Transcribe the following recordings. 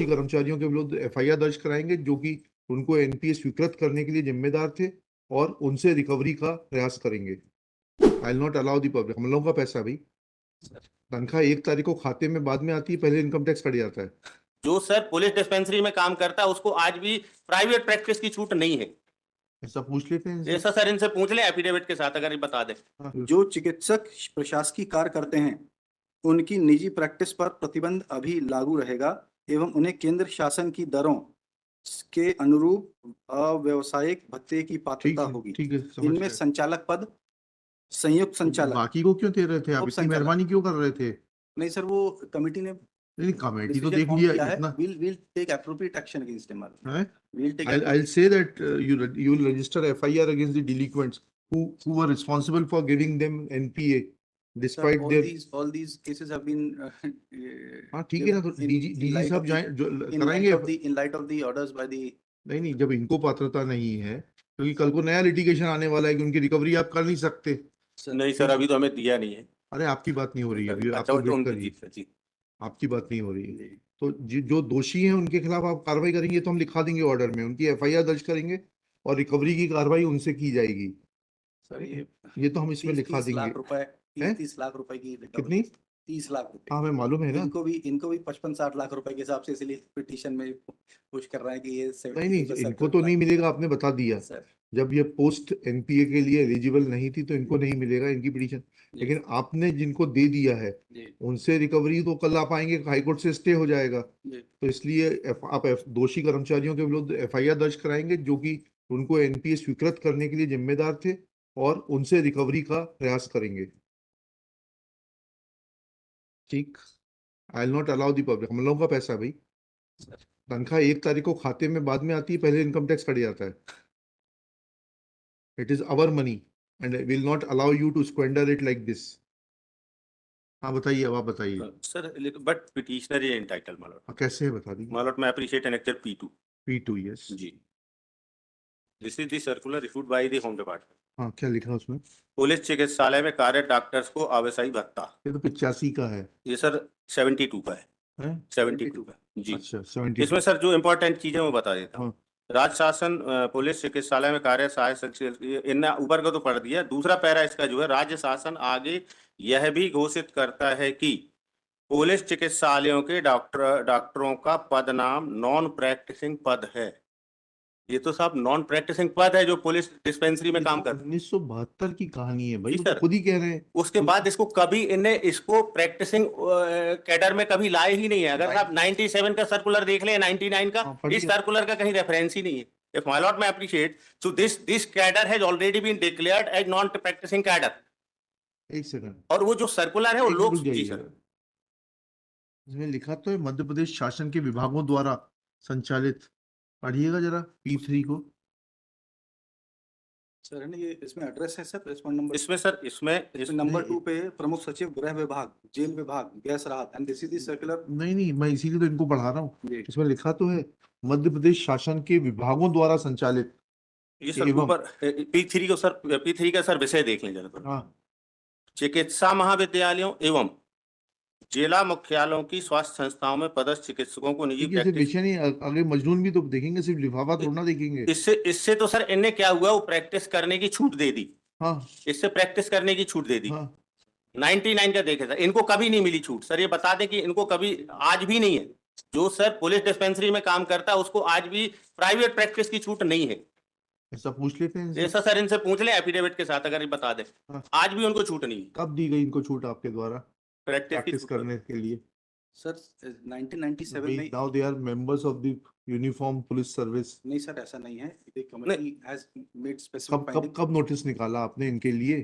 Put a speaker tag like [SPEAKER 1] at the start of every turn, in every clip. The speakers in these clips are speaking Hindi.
[SPEAKER 1] दोषी कर्मचारियों के विरुद्ध एफआईआर दर्ज कराएंगे जो कि उनको एनपीए स्वीकृत करने के लिए जिम्मेदार थे और उनसे रिकवरी का प्रयास करेंगे। आई will not allow the public, हम लोगों का पैसा भाई, तनख्वाह 1 तारीख को खाते में बाद में आती है, पहले इनकम टैक्स कट जाता है।
[SPEAKER 2] जो सर पुलिस डिस्पेंसरी में काम करता है उसको आज भी प्राइवेट प्रैक्टिस की छूट नहीं है।
[SPEAKER 1] ऐसा पूछ लेते हैं इनसे।
[SPEAKER 2] ऐसा सर इनसे पूछ ले एफिडेविट के साथ, अगर ये बता दे।
[SPEAKER 3] जो चिकित्सक प्रशासकीय कार्य करते हैं उनकी निजी प्रैक्टिस पर प्रतिबंध अभी लागू रहेगा एवं उन्हें केंद्र शासन की दरों के अनुरूप अव्यावसायिक भत्ते की पात्रता होगी।
[SPEAKER 1] ठीक है, समझ
[SPEAKER 3] इनमें
[SPEAKER 1] गए।
[SPEAKER 3] संचालक पद, संयुक्त संचालक,
[SPEAKER 1] बाकी को क्यों दे रहे थे आप,
[SPEAKER 3] उप
[SPEAKER 1] इतनी
[SPEAKER 3] संचालक।
[SPEAKER 1] मेहरबानी क्यों कर रहे थे?
[SPEAKER 3] नहीं सर, वो कमेटी ने
[SPEAKER 1] नहीं, कमेटी तो
[SPEAKER 3] decision
[SPEAKER 1] देख
[SPEAKER 3] form
[SPEAKER 1] लिया
[SPEAKER 3] किया है।
[SPEAKER 1] इतना
[SPEAKER 3] We'll take appropriate action against him.
[SPEAKER 1] है।
[SPEAKER 3] We'll take
[SPEAKER 1] I'll say that you will register FIR against the delinquents who were responsible for giving them NPA despite
[SPEAKER 3] Sir,
[SPEAKER 1] their
[SPEAKER 3] all these cases have been
[SPEAKER 1] हाँ ठीक है ना, तो डीजी साहब जाए जो कराएंगे
[SPEAKER 3] in light of the orders by the
[SPEAKER 1] नहीं, जब इनको पात्रता नहीं है क्योंकि कल को नया लिटिगेशन आने वाला है कि उनकी रिकवरी आप कर नहीं सकते।
[SPEAKER 2] नहीं सर, अभी तो हमें दिया नहीं है।
[SPEAKER 1] अरे आपकी बात नहीं हो रही है अभी, आप
[SPEAKER 2] अच्छा,
[SPEAKER 1] तो
[SPEAKER 2] वो तो
[SPEAKER 1] वेट
[SPEAKER 2] उनकी
[SPEAKER 1] करिए,
[SPEAKER 2] जीत है जी।
[SPEAKER 1] आपकी बात नहीं हो रही है। तो जो दोषी हैं उनके खिलाफ आप कार्रवाई करेंगे तो हम लिखा देंगे ऑर्डर में, उनकी एफआईआर दर्ज करेंगे और रिकवरी की कार्रवाई उनसे की जाएगी।
[SPEAKER 3] सर
[SPEAKER 1] ये तो हम इसमें लिखा
[SPEAKER 3] 30
[SPEAKER 1] देंगे।
[SPEAKER 3] लाख रुपए,
[SPEAKER 1] हैं?
[SPEAKER 3] 30 लाख रुपए की
[SPEAKER 1] कितनी?
[SPEAKER 3] 30 लाख रुपए।
[SPEAKER 1] हाँ हमें मालूम है ना।
[SPEAKER 3] इनको भी 55-60 लाख रुपए के हिसाब से इसलिए पिटीशन में पुश कर रहे हैं कि ये
[SPEAKER 1] नहीं, इनको तो नहीं मिलेगा, आपने बता दिया।
[SPEAKER 3] सर
[SPEAKER 1] जब ये पोस्ट एनपीए के लिए एलिजिबल नहीं थी तो इनको नहीं मिलेगा इनकी पिटीशन, लेकिन आपने जिनको दे दिया है उनसे रिकवरी तो कल आप आएंगे हाईकोर्ट से स्टे हो जाएगा। तो इसलिए आप दोषी कर्मचारियों के विरुद्ध एफआईआर दर्ज कराएंगे जो कि उनको एनपीए स्वीकृत करने के लिए जिम्मेदार थे और उनसे रिकवरी का प्रयास करेंगे। ठीक, आई will not allow the public, हम लोगों का पैसा भाई, तनख्वाह 1 तारीख को खाते में बाद में आती है, पहले इनकम टैक्स कट जाता है। It is our money and I will not allow you to squander it like this. हाँ बताइए, अब आप बताइए।
[SPEAKER 2] Sir but petitioner is entitled Malout.
[SPEAKER 1] कैसे है बता दीजिए।
[SPEAKER 2] मालूट मैं अप्रिशिएट एनेक्चर P2
[SPEAKER 1] यस
[SPEAKER 2] जी। This is the circular issued by the home department.
[SPEAKER 1] हाँ क्या लिखा उसमें?
[SPEAKER 2] पुलिस चिकित्सालय में कार्यरत डॉक्टर्स को आवासीय भत्ता।
[SPEAKER 1] ये तो 85 का है।
[SPEAKER 2] ये सर 72 का है। 72 का जी।
[SPEAKER 1] अच्छा 72।
[SPEAKER 2] इसमें सर जो इम्पोर्टेंट चीजें वो बता देता हूँ। राज्य शासन पुलिस चिकित्सालय में कार्य सहायक, इन ऊपर का तो पढ़ दिया। दूसरा पैरा इसका जो है, राज्य शासन आगे यह भी घोषित करता है कि पुलिस चिकित्सालयों के डॉक्टरों का पद नाम नॉन प्रैक्टिसिंग पद है। ये तो साहब नॉन प्रैक्टिसिंग पद है जो पुलिस डिस्पेंसरी में काम कर।
[SPEAKER 1] 1972 की कहानी है भाई,
[SPEAKER 2] सर
[SPEAKER 1] खुद ही कह रहे हैं।
[SPEAKER 2] उसके बाद इसको कभी इन्हें इसको प्रैक्टिसिंग कैडर में कभी लाए ही नहीं है। अगर आप 97 का सर्कुलर देख लें, 99 का, इस सर्कुलर का कहीं रेफरेंस ही नहीं है। If my lord may appreciate, so this cadre has already been declared as non-practicing cadre.
[SPEAKER 1] एक सेकंड,
[SPEAKER 2] और वो जो सर्कुलर है वो लोग जी सर,
[SPEAKER 1] इसमें लिखा तो है मध्य प्रदेश शासन के विभागों द्वारा संचालित। पढ़िएगा जरा P3 को।
[SPEAKER 3] सर ने ये इसमें एड्रेस है सर, रिस्पॉन्ड नंबर
[SPEAKER 2] इसमें सर इसमें
[SPEAKER 3] नंबर 2 पे प्रमुख सचिव गृह विभाग, जेल विभाग, गैस राहत and this is the circular.
[SPEAKER 1] नहीं, मैं इसीलिए तो इनको पढ़ा रहा हूँ। इसमें लिखा तो है मध्य प्रदेश शासन के विभागों द्वारा संचालित।
[SPEAKER 2] ये सर ऊपर P3 को सर, P3 का सर विषय देख लें जरा।
[SPEAKER 1] हाँ,
[SPEAKER 2] चिकित्सा महाविद्यालयों एवं जिला मुख्यालयों की स्वास्थ्य संस्थाओं में पदस्थ चिकित्सकों को निजी
[SPEAKER 1] प्रैक्टिस विषय नहीं, आगे मजनून भी तो देखेंगे, सिर्फ लिफाफा थोड़ा ना देखेंगे।
[SPEAKER 2] इससे तो सर इनने क्या हुआ, वो प्रैक्टिस करने की छूट दे दी।
[SPEAKER 1] हाँ,
[SPEAKER 2] इससे प्रैक्टिस करने की छूट दे दी।
[SPEAKER 1] हाँ।
[SPEAKER 2] 99 का देखे सर, इनको कभी नहीं मिली छूट। सर ये बता दें कि इनको कभी आज भी नहीं है। जो सर पुलिस डिस्पेंसरी में काम करता है उसको आज भी प्राइवेट प्रैक्टिस की छूट नहीं है।
[SPEAKER 1] ऐसा पूछ लेते हैं इनसे।
[SPEAKER 2] ऐसा सर इनसे पूछ ले एफिडेविट के साथ, अगर ये बता दे।
[SPEAKER 1] हाँ।
[SPEAKER 2] आज भी उनको छूट नहीं है।
[SPEAKER 1] कब दी गई इनको छूट आपके द्वारा प्रैक्टिस करने के लिए?
[SPEAKER 3] सर 1997 में।
[SPEAKER 1] Now they are members of the uniform police service.
[SPEAKER 3] नहीं सर, ऐसा नहीं है। The committee has made specific.
[SPEAKER 1] कब नोटिस निकाला आपने इनके लिए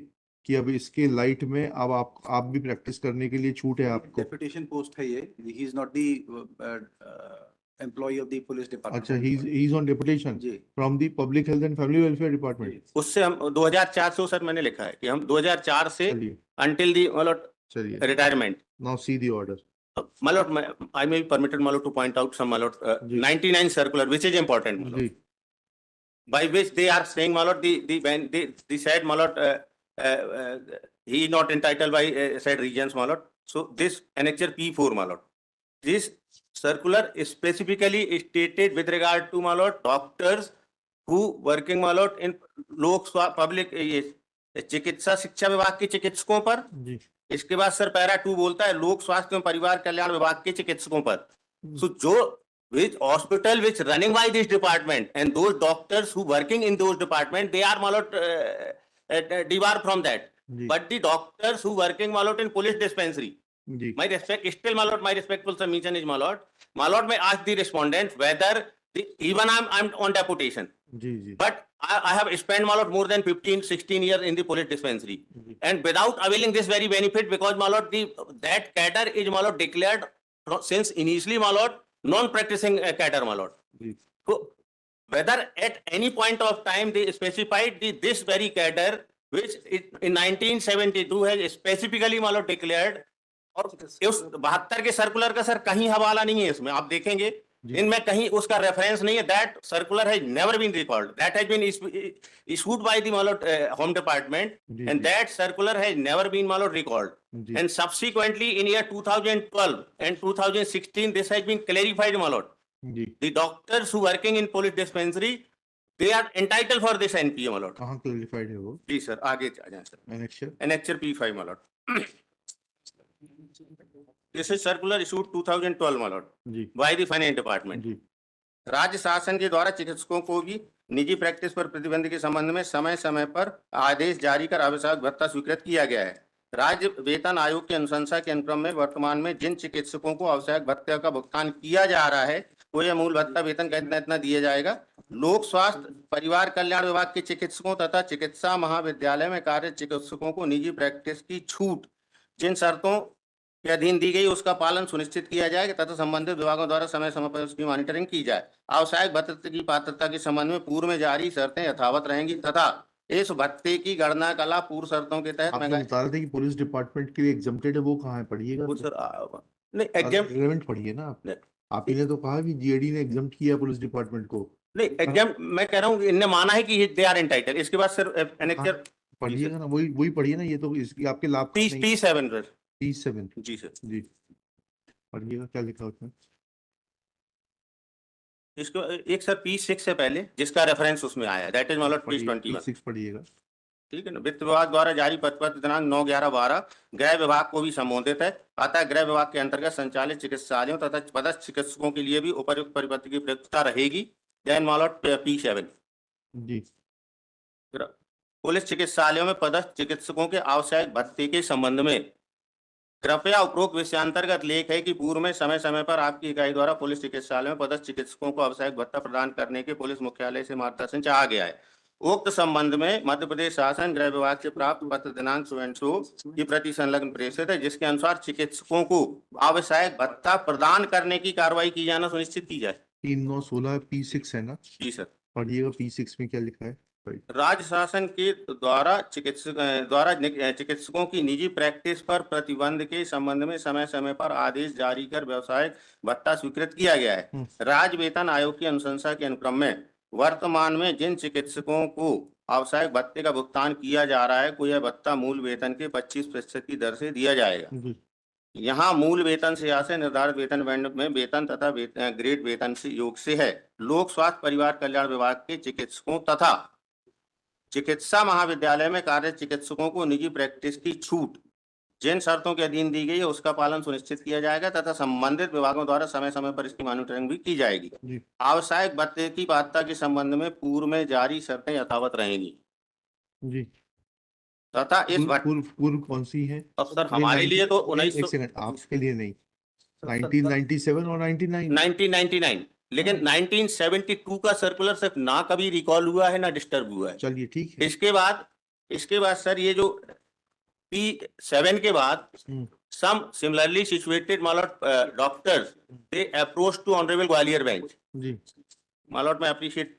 [SPEAKER 1] कि अब इसके लाइट में अब आप भी प्रैक्टिस करने के लिए छूट है आपको?
[SPEAKER 3] डेपुटेशन पोस्ट है ये। He is not the employ of the police department.
[SPEAKER 1] अच्छा, he is on deputation from the public health and family welfare department.
[SPEAKER 2] उससे हम 2004 से, सर मैंने लिखा है कि हम 2004 से अंटिल दी
[SPEAKER 1] चलिए
[SPEAKER 2] retirement.
[SPEAKER 1] Now see the order.
[SPEAKER 2] My lord, I may be permitted, my lord, to point out some, my lord, 99 circular, which is important, my lord, by which they are saying, my lord, the said, my lord, he is not entitled by said regions, my lord. So this annexure P4, my lord, this circular specifically stated with regard to my lord doctors who working my lord in लोक पब्लिक ये चिकित्सा शिक्षा विभाग के चिकित्सकों पर।
[SPEAKER 1] जी
[SPEAKER 2] इसके बाद सर पैरा 2 बोलता है लोक स्वास्थ्य एवं परिवार कल्याण विभाग के चिकित्सकों पर। सो जो which hospital which running by this department and those doctors who working in those department they are my lord debarred from that,
[SPEAKER 1] ji
[SPEAKER 2] but the doctors who working my lord in police dispensary,
[SPEAKER 1] ji
[SPEAKER 2] my respect still my lord, my respectful submission is my lord may ask the respondent whether even I'm on deputation,
[SPEAKER 1] ji ji
[SPEAKER 2] but I have spent my lord more than 15-16 years in the police dispensary
[SPEAKER 1] ji
[SPEAKER 2] and without availing this very benefit, because my lord that cadre is my lord declared since initially my lord non-practicing cadre my lord.
[SPEAKER 1] Ji
[SPEAKER 2] So whether at any point of time they specified this very cadre which in 1972 has specifically my lord declared, और उस 72 के सर्कुलर का सर कहीं हवाला नहीं है इसमें, आप देखेंगे इनमें कहीं उसका रेफरेंस नहीं है। That circular has never been record, that has been issued by the home department and that circular has never been recalled, and subsequently in year 2012 and 2016 this has been clarified my lord. The doctors who working in police dispensary they are entitled for this NPA my lord.
[SPEAKER 1] कहाँ क्लैरिफाइड है वो?
[SPEAKER 2] जी सर आगे आ जाएं sir.
[SPEAKER 1] Annexure
[SPEAKER 2] Annexure P5 my lord. This is circular issued 2012 my lord
[SPEAKER 1] जी
[SPEAKER 2] by the finance department.
[SPEAKER 1] जी
[SPEAKER 2] राज्य शासन के द्वारा चिकित्सकों को भी निजी प्रैक्टिस पर प्रतिबंध के संबंध में समय समय पर आदेश जारी कर आवश्यक भत्ता स्वीकृत किया गया है। राज्य वेतन आयोग की अनुशंसा के अनुक्रम में वर्तमान में जिन चिकित्सकों को आवश्यक भत्ते का भुगतान किया जा रहा है वो यह मूल भत्ता वेतन का इतना दिया जाएगा। लोक स्वास्थ्य परिवार कल्याण विभाग के चिकित्सकों तथा चिकित्सा महाविद्यालय में कार्य चिकित्सकों को निजी प्रैक्टिस की छूट जिन शर्तों के अधीन दी गई उसका पालन सुनिश्चित किया जाएगा तथा संबंधित विभागों द्वारा समय समय पर उसकी मॉनिटरिंग की जाए। आवश्यक भत्ते की पात्रता के संबंध में पूर्व में जारी शर्तें यथावत रहेंगी तथा इस भत्ते की गणना कला पूर्व शर्तों के तहत
[SPEAKER 1] आपने बता रहे थे कि पुलिस डिपार्टमेंट के लिए एग्जम्प्टेड है, वो कहाँ है? पढ़िएगा
[SPEAKER 2] वो सर नहीं एग्जाम
[SPEAKER 1] रिलेवेंट पढ़िए ना आपने। आप ही ने तो कहा कि जीएडी ने एग्जाम किया पुलिस डिपार्टमेंट को।
[SPEAKER 2] नहीं एग्जाम मैं कह रहा हूँ इनने माना है कि दे आर एंटाइटल। इसके बाद सर एनेक्चर
[SPEAKER 1] पढ़िएगा ना, वही पढ़िए ना, ये तो इसकी आपके लाभ का नहीं।
[SPEAKER 2] T7 सर
[SPEAKER 1] T7
[SPEAKER 2] जी सर
[SPEAKER 1] जी पढ़िएगा क्या लिखा उसमें।
[SPEAKER 2] इसको एक सर P6 से पहले जिसका रेफरेंस उसमें आया है दैट इज मतलब P21
[SPEAKER 1] P6 पढ़िएगा।
[SPEAKER 2] ठीक है ना। वित्त विभाग द्वारा जारी परिपत्र दिनांक 9/11/12 गृह विभाग को भी संबोधित है। अतः गृह विभाग के अंतर्गत संचालित चिकित्सालयों तथा पदस्थ चिकित्सकों के लिए भी उपर्युक्त परिपत्र की प्रयुक्तता रहेगी। देन मालॉट P7
[SPEAKER 1] जी
[SPEAKER 2] पुलिस चिकित्सालयों में पदस्थ चिकित्सकों के आवश्यक भत्ते के संबंध में कृपया उपरोक्त विषयांतर्गत लेख है कि पूर्व में समय समय पर आपकी इकाई द्वारा पुलिस चिकित्सालय में पदस्थ चिकित्सकों को आवश्यक भत्ता प्रदान करने के पुलिस मुख्यालय से मार्गदर्शन चाहा गया है। उक्त संबंध में मध्य प्रदेश शासन गृह विभाग से प्राप्त पत्र दिनांक 7 की प्रति संलग्न प्रेषित है जिसके अनुसार चिकित्सकों को आवश्यक भत्ता प्रदान करने की कार्रवाई की जाना सुनिश्चित की जाए।
[SPEAKER 1] 3916 P6 है ना?
[SPEAKER 2] जी सर
[SPEAKER 1] पढ़िएगा P6 में क्या लिखा है।
[SPEAKER 2] राज्य शासन के द्वारा चिकित्सकों की निजी प्रैक्टिस पर प्रतिबंध के संबंध में समय समय पर आदेश जारी कर व्यवसायिक भत्ता स्वीकृत किया गया है। राज्य वेतन आयोग की अनुशंसा के अनुक्रम में वर्तमान में जिन चिकित्सकों को आवश्यक भत्ते का भुगतान किया जा रहा है को यह भत्ता मूल वेतन के 25% की दर से दिया जाएगा। यहाँ मूल वेतन से आशय निर्धारित वेतन बैंड में वेतन तथा ग्रेड वेतन से योग से है। लोक स्वास्थ्य परिवार कल्याण विभाग के चिकित्सकों तथा चिकित्सा महाविद्यालय में कार्य चिकित्सकों को निजी प्रैक्टिस की छूट जिन शर्तों के अधीन दी गई है उसका पालन सुनिश्चित किया जाएगा तथा संबंधित विभागों द्वारा समय समय पर इसकी मॉनिटरिंग भी की जाएगी। आवश्यक भत्ते की पात्रता के संबंध में पूर्व में जारी शर्तें यथावत रहेंगी जी तथा इस
[SPEAKER 1] पूर्व कौन सी है?
[SPEAKER 2] अब सर हमारे लिए तो
[SPEAKER 1] 1900 आपके लिए नहीं, 1997 और
[SPEAKER 2] 1999 लेकिन 1972 का सर्कुलर सिर्फ ना कभी रिकॉल हुआ है ना डिस्टर्ब हुआ है।
[SPEAKER 1] चलिए ठीक है।
[SPEAKER 2] इसके बाद सर ये जो P7 के बाद some similarly situated Malout doctors they approach to honorable Gwalior bench
[SPEAKER 1] जी
[SPEAKER 2] मालॉट में appreciate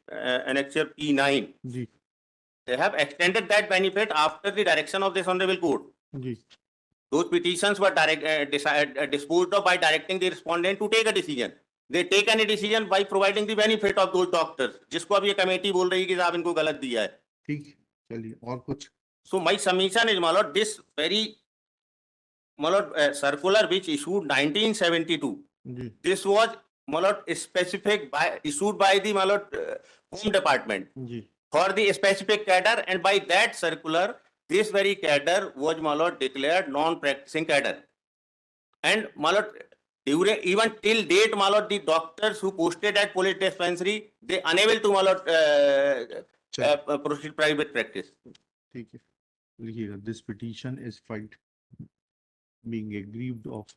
[SPEAKER 2] annexure P9
[SPEAKER 1] ji
[SPEAKER 2] they have extended that benefit after the direction of this honorable court
[SPEAKER 1] ji
[SPEAKER 2] those petitions were disposed of by directing the respondent to take a decision. They take any decision by providing the benefit of those doctors जिसको अब ये कमेटी बोल रही है कि साहब इनको गलत दिया है।
[SPEAKER 1] ठीक चलिए और कुछ।
[SPEAKER 2] So my submission is मालॉट this very मालॉट circular which issued 1972
[SPEAKER 1] ji
[SPEAKER 2] This was specific by issued by the Home Department
[SPEAKER 1] ji
[SPEAKER 2] for the specific cadre, and by that circular, this very cadre was declared non-practicing cadre. And during even till date, the doctors who posted at police dispensary, they unable to proceed private practice.
[SPEAKER 1] ठीक है, लिखिएगा this petition is filed being aggrieved of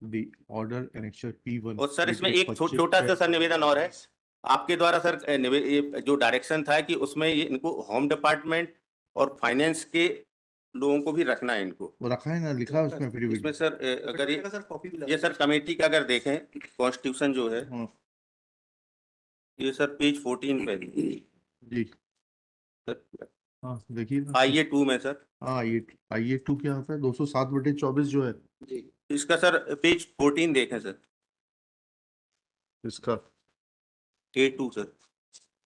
[SPEAKER 1] the order annexure P1।
[SPEAKER 2] और सर इसमें एक छोटा सा सर निवेदन और है आपके द्वारा सर, ये जो डायरेक्शन था कि उसमें ये इनको होम डिपार्टमेंट और फाइनेंस के लोगों को भी रखना है इनको।
[SPEAKER 1] वो रखा है ना, लिखा है उसमें एफिडेविट।
[SPEAKER 2] इसमें सर अगर ये सर कमेटी का अगर देखें कॉन्स्टिट्यूशन जो है ये सर पेज 14 पे
[SPEAKER 1] जी
[SPEAKER 2] सर,
[SPEAKER 1] हाँ देखिए ना,
[SPEAKER 2] IA2 में सर,
[SPEAKER 1] हाँ IA2 क्या होता है 207/24 जो है
[SPEAKER 2] जी इसका सर पेज 14 देखें सर,
[SPEAKER 1] इसका
[SPEAKER 2] A2 सर,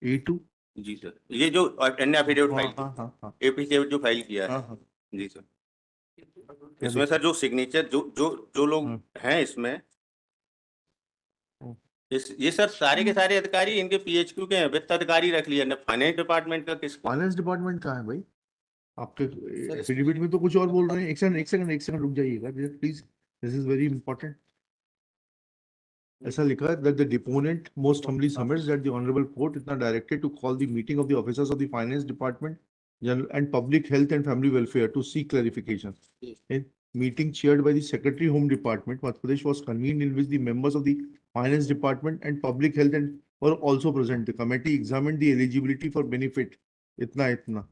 [SPEAKER 1] A2।
[SPEAKER 2] जी सर, ये जो अन्य एफिडेविट फाइल
[SPEAKER 1] हाँ
[SPEAKER 2] एफिडेविट जो फाइल किया है,
[SPEAKER 1] हाँ
[SPEAKER 2] जी सर। इसमें सर जो सिग्नेचर जो लोग हैं इसमें, ये सर सारे के सारे अधिकारी इनके PHQ के हैं, वित्त अधिकारी रख लिया, फाइनेंस डिपार्टमेंट का किस
[SPEAKER 1] फाइनेंस डिपार्टमेंट का है भाई, आपके एफिडेविट में तो कुछ और बोल रहे हैं। एक सेकंड रुक जाइएगा please, this is very important. ऐसा लिखा है that the deponent most humbly submits that the honorable court is now directed to call the meeting of the officers of the finance department and public health and family welfare to seek clarification. In meeting chaired by the secretary home department, Madhya Pradesh was convened in which the members of the finance department and public health and were also present. The committee examined the eligibility for benefit. इतना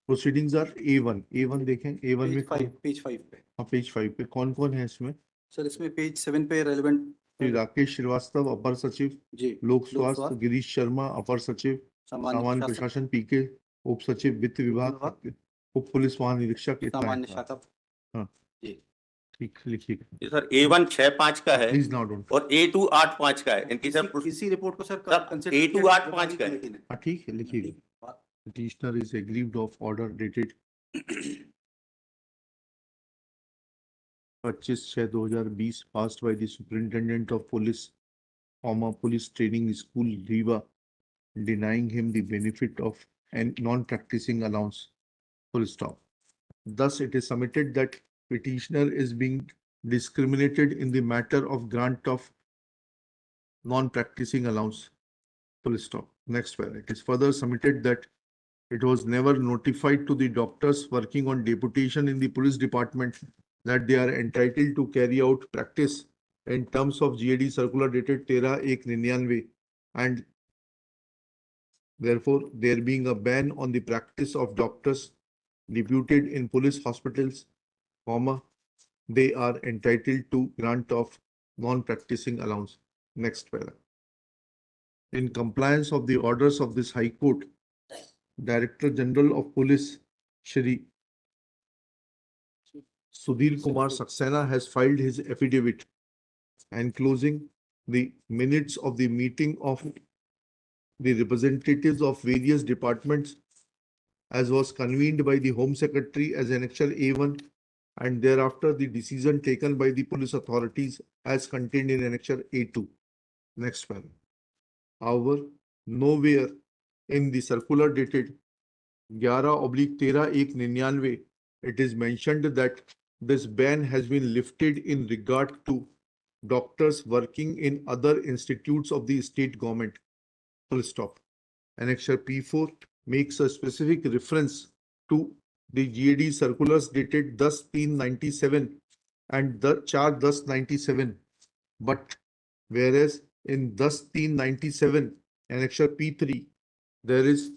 [SPEAKER 1] proceedings are A1 देखें, A1 में
[SPEAKER 3] पेज 5 पे,
[SPEAKER 1] हाँ पेज 5 पे कौन है इसमें
[SPEAKER 3] सर? इसमें पेज 7 पे रेलेवेंट
[SPEAKER 1] श्री राकेश श्रीवास्तव अपर सचिव
[SPEAKER 3] जी,
[SPEAKER 1] लोक स्वास्थ्य, गिरीश शर्मा अपर सचिव सामान्य प्रशासन, PK उप सचिव वित्त विभाग, उप पुलिस महानिरीक्षक,
[SPEAKER 3] सामान्य शाखा।
[SPEAKER 1] हाँ
[SPEAKER 3] जी
[SPEAKER 1] ठीक लिखिएगा।
[SPEAKER 2] ये सर A1 6-5 का है
[SPEAKER 1] प्लीज नाउ डोंट,
[SPEAKER 2] और A2 8-5 का है। इनकी सर
[SPEAKER 3] इसी रिपोर्ट को सर
[SPEAKER 2] A2 8-5 का है।
[SPEAKER 1] हाँ ठीक है लिखिएगा। Petitioner is aggrieved of order dated 25/6/2020 passed by the Superintendent of Police, Police Training School, Riva, denying him the benefit of a non-practicing allowance. Full stop. Thus, it is submitted that petitioner is being discriminated in the matter of grant of non-practicing allowance. Full stop. Next paragraph. It is further submitted that it was never notified to the doctors working on deputation in the police department that they are entitled to carry out practice in terms of GAD circular dated 13/1/99, and therefore there being a ban on the practice of doctors deputed in police hospitals, they are entitled to grant of non-practicing allowance. Next paragraph. In compliance of the orders of this High Court, Director General of Police, Shri Sudhir Kumar Saxena has filed his affidavit enclosing the minutes of the meeting of the representatives of various departments as was convened by the Home Secretary as Annexure A1, and thereafter the decision taken by the police authorities as contained in Annexure A2. Next paragraph. However, nowhere in the circular dated 11/13/199 it is mentioned that this ban has been lifted in regard to doctors working in other institutes of the state government. Full stop. Annexure P4 makes a specific reference to the GAD circulars dated 10/3/97 and 4/10/97, but whereas in 10/3/97 Annexure P3 there is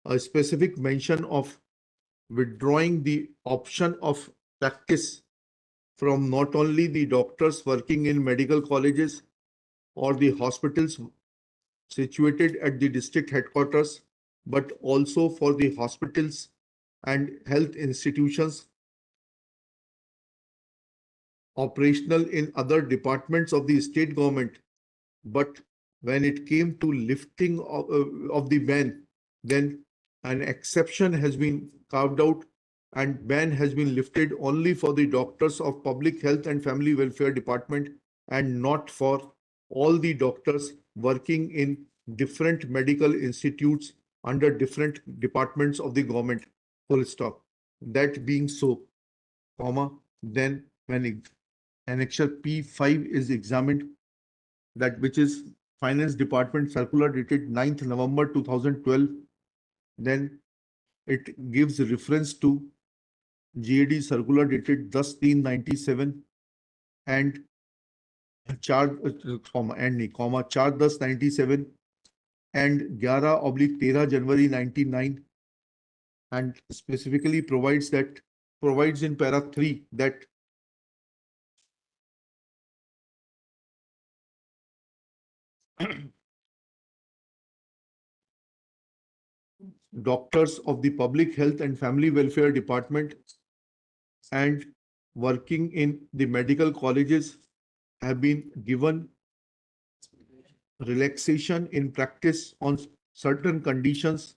[SPEAKER 1] a specific mention of withdrawing the option of practice from not only the doctors working in medical colleges or the hospitals situated at the district headquarters, but also for the hospitals and health institutions operational in other departments of the state government. But when it came to lifting of the ban, then an exception has been carved out and ban has been lifted only for the doctors of Public Health and Family Welfare Department and not for all the doctors working in different medical institutes under different departments of the government. Full stop. That being so, comma, then when Annexure P5 is examined, that which is Finance Department Circular dated 9th November 2012, then it gives reference to GAD Circular dated 10/3/97 and 4/10/97 and 11/13 January 99, and specifically provides in para 3 that doctors of the Public Health and Family Welfare Department and working in the medical colleges have been given relaxation in practice on certain conditions,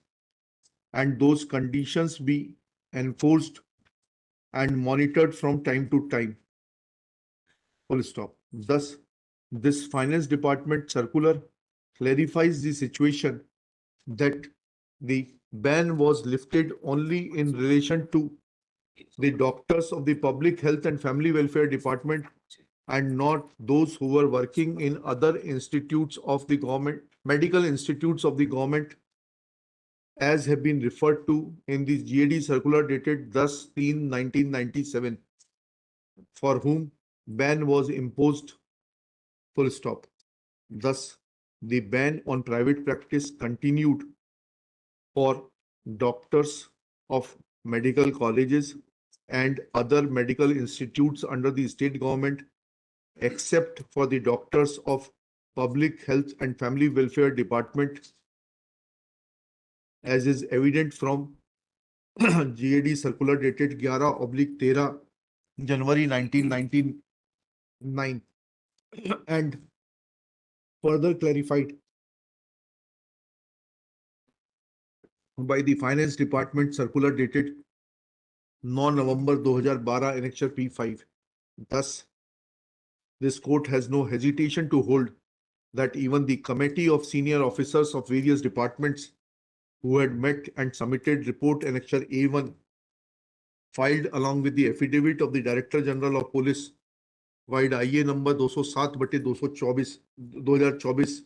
[SPEAKER 1] and those conditions be enforced and monitored from time to time. Full stop. Thus, this Finance Department circular clarifies the situation that the ban was lifted only in relation to the doctors of the Public Health and Family Welfare Department and not those who were working in other institutes of the government, medical institutes of the government, as have been referred to in the GAD circular dated 10/3/1997, for whom ban was imposed. Full stop. Thus, the ban on private practice continued for doctors of medical colleges and other medical institutes under the state government, except for the doctors of Public Health and Family Welfare Department, as is evident from GAD circular dated 11/13 January 1999 and further clarified by the Finance Department circular dated 9 November 2012 Annexure P5. Thus, this court has no hesitation to hold that even the committee of senior officers of various departments who had met and submitted report Annexure A1 filed along with the affidavit of the Director General of Police vide IA number 207/2024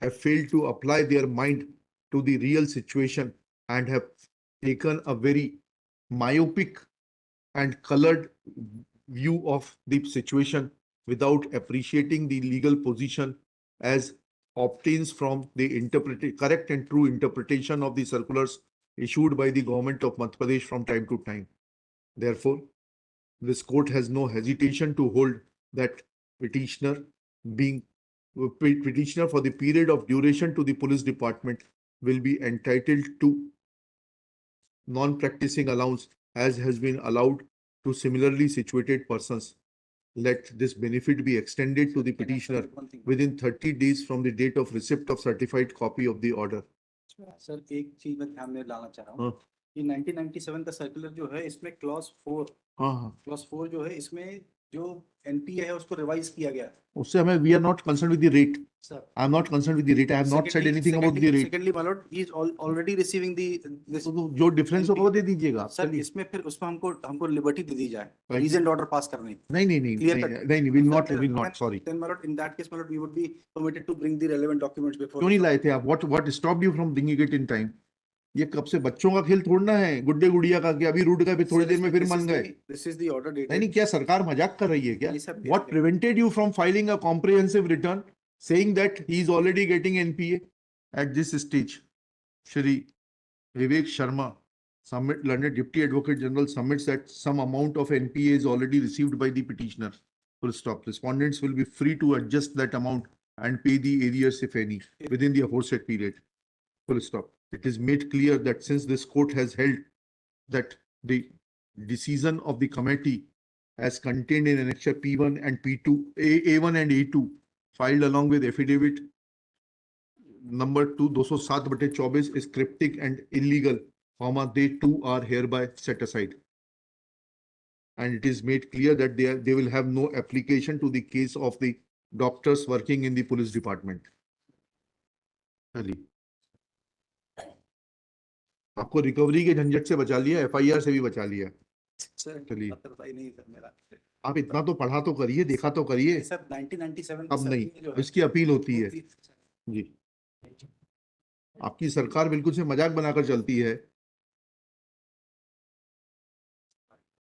[SPEAKER 1] have failed to apply their mind to the real situation and have taken a very myopic and colored view of the situation without appreciating the legal position as obtains from the correct and true interpretation of the circulars issued by the government of Madhya Pradesh from time to time. Therefore, this court has no hesitation to hold that petitioner for the period of duration to the police department will be entitled to non-practicing allowance as has been allowed to similarly situated persons. Let this benefit be extended to the petitioner within 30 days from the date of receipt of certified copy of the order.
[SPEAKER 3] Sir एक चीज मैं ध्यान में लाना चाह रहा हूँ,
[SPEAKER 1] हाँ।
[SPEAKER 3] ये 1997 का सर्कुलर जो है इसमें क्लॉज 4
[SPEAKER 1] हाँ,
[SPEAKER 3] जो है इसमें जो एनपीए है उसको रिवाइज किया गया है।
[SPEAKER 1] उससे हमें we are not concerned with the rate.
[SPEAKER 3] Sir
[SPEAKER 1] I am not concerned with the rate. I have not said anything about the rate.
[SPEAKER 3] Secondly, my lord, he is already receiving this.
[SPEAKER 1] तो जो डिफरेंस होगा वो दे दीजिएगा
[SPEAKER 3] सर इसमें फिर उसमें हमको लिबर्टी दे दी जाए
[SPEAKER 1] Right.
[SPEAKER 3] रीजन ऑर्डर पास करने की।
[SPEAKER 1] नहीं, will not, sorry.
[SPEAKER 3] Then my lord, in that case, my lord, we would be permitted to bring the relevant documents before.
[SPEAKER 1] क्यों नहीं लाए थे आप? What stopped you from bringing it in time? ये कब से बच्चों का खेल थोड़ना है, गुड्डे गुड़िया का, कि अभी रूट गए फिर थोड़ी देर में फिर मान गए।
[SPEAKER 3] This is the order dated.
[SPEAKER 1] नहीं, क्या सरकार मजाक कर रही है क्या?
[SPEAKER 3] नहीं sir,
[SPEAKER 1] What prevented you from filing a comprehensive return saying that he is already getting NPA at this stage? Shri Vivek Sharma, learned Deputy Advocate General, submits that some amount of NPA is already received by the petitioner. Full stop. Respondents will be free to adjust that amount and pay the arrears, if any, within the aforesaid period. Full stop. It is made clear that since this court has held that the decision of the committee as contained in Annexure P1 and P2, A1 and A2, filed along with affidavit number 207/24 is cryptic and illegal, they too are hereby set aside. and it is made clear that they will have no application to the case of the doctors working in the police department. चलिए, आपको रिकवरी के झंझट से बचा लिया, FIR से भी बचा लिया।
[SPEAKER 3] सर
[SPEAKER 1] चलिए।
[SPEAKER 3] पत्रताई नहीं सर मेरा।
[SPEAKER 1] आप इतना तो पढ़ा तो करिए, देखा तो करिए।
[SPEAKER 3] सर 1997
[SPEAKER 1] अब नहीं, इसकी अपील होती है जी। आपकी सरकार बिल्कुल से मजाक बनाकर चलती है।